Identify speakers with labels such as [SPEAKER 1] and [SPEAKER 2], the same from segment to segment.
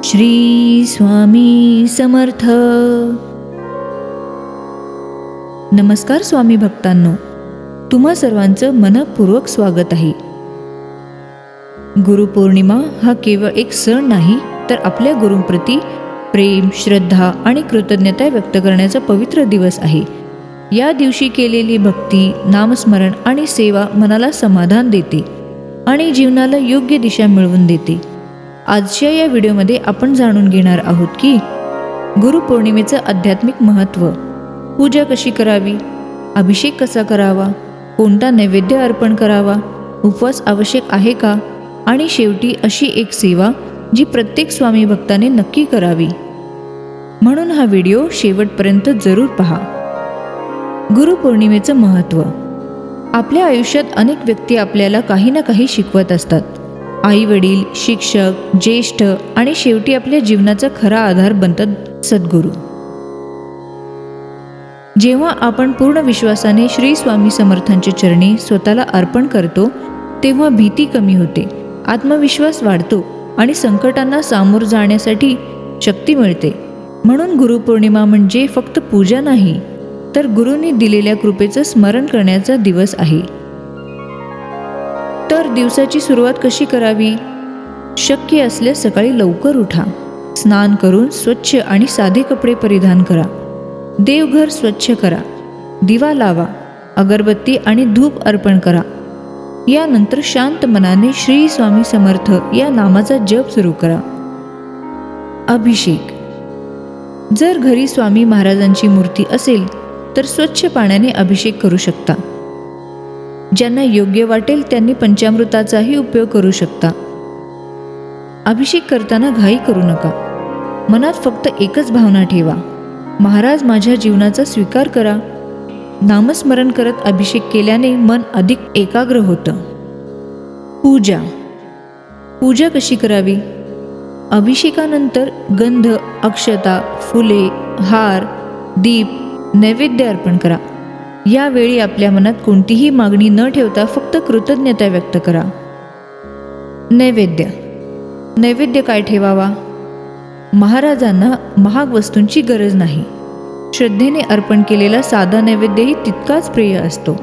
[SPEAKER 1] श्री स्वामी समर्थ. नमस्कार स्वामी भक्तांनो, तुम्हा सर्वांचं मनपूर्वक स्वागत आहे. गुरुपौर्णिमा हा केवळ एक सण नाही, तर आपल्या गुरूंप्रती प्रेम, श्रद्धा आणि कृतज्ञता व्यक्त करण्याचा पवित्र दिवस आहे. या दिवशी केलेली भक्ती, नामस्मरण आणि सेवा मनाला समाधान देते आणि जीवनाला योग्य दिशा मिळवून देते. आजच्या या व्हिडिओमध्ये आपण जाणून घेणार आहोत की गुरुपौर्णिमेचं आध्यात्मिक महत्त्व, पूजा कशी करावी, अभिषेक कसा करावा, कोणता नैवेद्य अर्पण करावा, उपवास आवश्यक आहे का, आणि शेवटी अशी एक सेवा जी प्रत्येक स्वामी भक्ताने नक्की करावी. म्हणून हा व्हिडिओ शेवटपर्यंत जरूर पहा. गुरुपौर्णिमेचं महत्त्व. आपल्या आयुष्यात अनेक व्यक्ती आपल्याला काही ना काही शिकवत असतात. आई वडील, शिक्षक, ज्येष्ठ आणि शेवटी आपल्या जीवनाचा खरा आधार बनतात सद्गुरू. जेव्हा आपण पूर्ण विश्वासाने श्री स्वामी समर्थांच्या चरणी स्वतःला अर्पण करतो, तेव्हा भीती कमी होते, आत्मविश्वास वाढतो आणि संकटांना सामोरं जाण्यासाठी शक्ती मिळते. म्हणून गुरुपौर्णिमा म्हणजे फक्त पूजा नाही, तर गुरूंनी दिलेल्या कृपेचं स्मरण करण्याचा दिवस आहे. तर दिवसाची सुरुवात कशी करावी? शक्य असल्यास सकाळी लवकर उठा, स्नान करून स्वच्छ आणि साधे कपडे परिधान करा, देवघर स्वच्छ करा, दिवा लावा, अगरबत्ती आणि धूप अर्पण करा. यानंतर शांत मनाने श्री स्वामी समर्थ या नामाचा जप सुरू करा. अभिषेक. जर घरी स्वामी महाराजांची मूर्ती असेल तर स्वच्छ पाण्याने अभिषेक करू शकता. ज्यांना योग्य वाटेल त्यांनी पंचामृताचाही उपयोग करू शकता. अभिषेक करताना घाई करू नका. मनात फक्त एकच भावना ठेवा, महाराज माझ्या जीवनाचा स्वीकार करा. नामस्मरण करत अभिषेक केल्याने मन अधिक एकाग्र होतं. पूजा. पूजा कशी करावी? अभिषेकानंतर गंध, अक्षता, फुले, हार, दीप, नैवेद्य अर्पण करा. यावेळी आपल्या मनात कोणतीही मागणी न ठेवता फक्त कृतज्ञता व्यक्त करा. नैवेद्य. नैवेद्य काय ठेवावा? महाराजांना महाग वस्तूंची गरज नाही. श्रद्धेने अर्पण केलेला साधा नैवेद्यही तितकाच प्रिय असतो.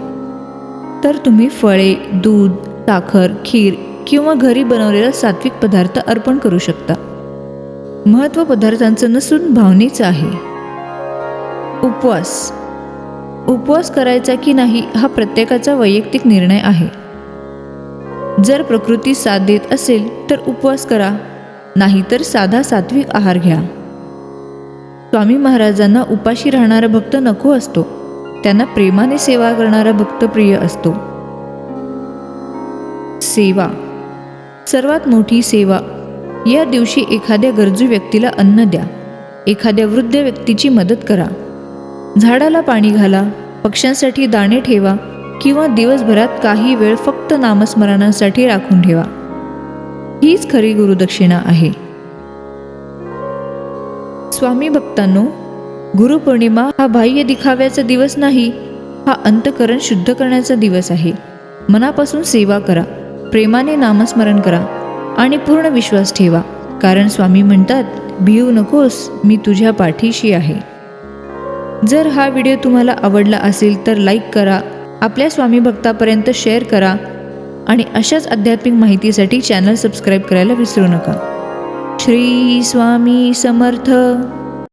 [SPEAKER 1] तर तुम्ही फळे, दूध, साखर, खीर किंवा घरी बनवलेला सात्विक पदार्थ अर्पण करू शकता. महत्त्व पदार्थांचं नसून भावनेचं आहे. उपवास. उपवास करायचा की नाही हा प्रत्येकाचा वैयक्तिक निर्णय आहे. जर प्रकृती साथ देत असेल तर उपवास करा, नाहीतर साधा सात्विक आहार घ्या. स्वामी महाराजांना उपाशी राहणारा भक्त नको असतो, त्यांना प्रेमाने सेवा करणारा भक्त प्रिय असतो. सेवा. सर्वात मोठी सेवा. या दिवशी एखाद्या गरजू व्यक्तीला अन्न द्या, एखाद्या वृद्ध व्यक्तीची मदत करा, झाडाला पाणी घाला, पक्ष्यांसाठी दाणे ठेवा किंवा दिवसभरात काही वेळ फक्त नामस्मरणासाठी राखून ठेवा. हीच खरी गुरुदक्षिणा आहे. स्वामी भक्तांनो, गुरुपौर्णिमा हा बाह्य दिखाव्याचा दिवस नाही, हा अंतःकरण शुद्ध करण्याचा दिवस आहे. मनापासून सेवा करा, प्रेमाने नामस्मरण करा आणि पूर्ण विश्वास ठेवा, कारण स्वामी म्हणतात, भिवू नकोस, मी तुझ्या पाठीशी आहे. जर हा व्हिडिओ तुम्हाला आवडला असेल तर लाईक करा, आपल्या स्वामी भक्तापर्यंत शेअर करा आणि अशाच आध्यात्मिक माहितीसाठी चॅनल सबस्क्राईब करायला विसरू नका. श्री स्वामी समर्थ.